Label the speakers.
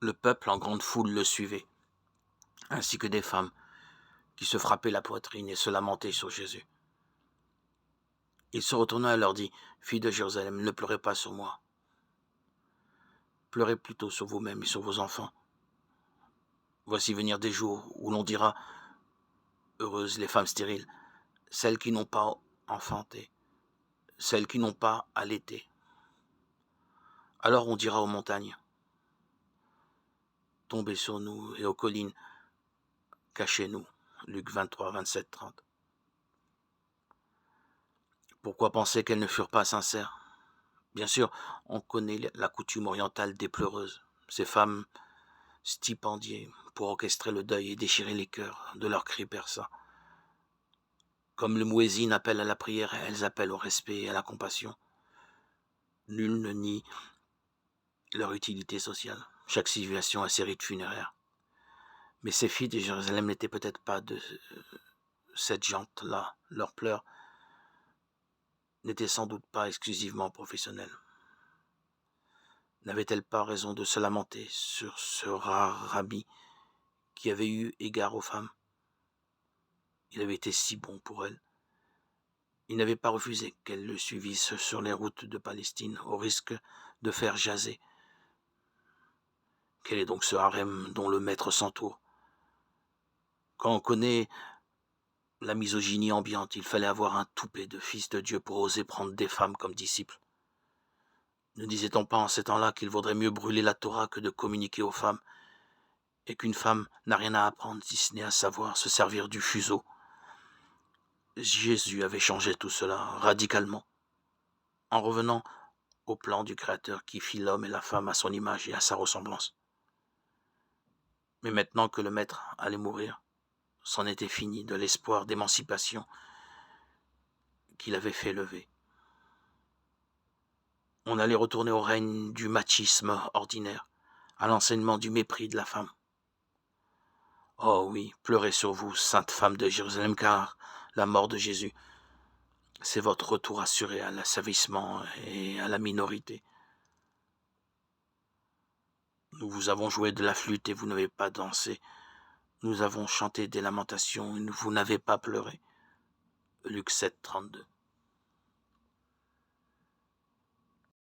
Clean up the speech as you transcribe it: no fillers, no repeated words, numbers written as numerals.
Speaker 1: Le peuple en grande foule le suivait, ainsi que des femmes qui se frappaient la poitrine et se lamentaient sur Jésus. Il se retourna et leur dit, « Filles de Jérusalem, ne pleurez pas sur moi. Pleurez plutôt sur vous-mêmes et sur vos enfants. Voici venir des jours où l'on dira, heureuses les femmes stériles, celles qui n'ont pas enfanté, celles qui n'ont pas allaité. Alors on dira aux montagnes, tombez sur nous, et aux collines, cachez-nous. » Luc 23, 27, 30. Pourquoi penser qu'elles ne furent pas sincères? Bien sûr, on connaît la coutume orientale des pleureuses, ces femmes stipendiées pour orchestrer le deuil et déchirer les cœurs de leurs cris perçants. Comme le muezzin appelle à la prière, elles appellent au respect et à la compassion. Nul ne nie leur utilité sociale. Chaque civilisation a ses rites funéraires. Mais ces filles de Jérusalem n'étaient peut-être pas de cette gente-là. Leurs pleurs n'étaient sans doute pas exclusivement professionnels. N'avait-elle pas raison de se lamenter sur ce rare rabbi qui avait eu égard aux femmes? Il avait été si bon pour elles. Il n'avait pas refusé qu'elles le suivissent sur les routes de Palestine, au risque de faire jaser. Quel est donc ce harem dont le maître s'entoure? Quand on connaît la misogynie ambiante, il fallait avoir un toupet de fils de Dieu pour oser prendre des femmes comme disciples. Ne disait-on pas en ces temps-là qu'il vaudrait mieux brûler la Torah que de communiquer aux femmes, et qu'une femme n'a rien à apprendre si ce n'est à savoir se servir du fuseau? Jésus avait changé tout cela radicalement, en revenant au plan du Créateur qui fit l'homme et la femme à son image et à sa ressemblance. Mais maintenant que le Maître allait mourir, c'en était fini de l'espoir d'émancipation qu'il avait fait lever. On allait retourner au règne du machisme ordinaire, à l'enseignement du mépris de la femme. Oh oui, pleurez sur vous, sainte femme de Jérusalem, car la mort de Jésus, c'est votre retour assuré à l'asservissement et à la minorité. Nous vous avons joué de la flûte et vous n'avez pas dansé. Nous avons chanté des lamentations et vous n'avez pas pleuré. Luc 7, 32.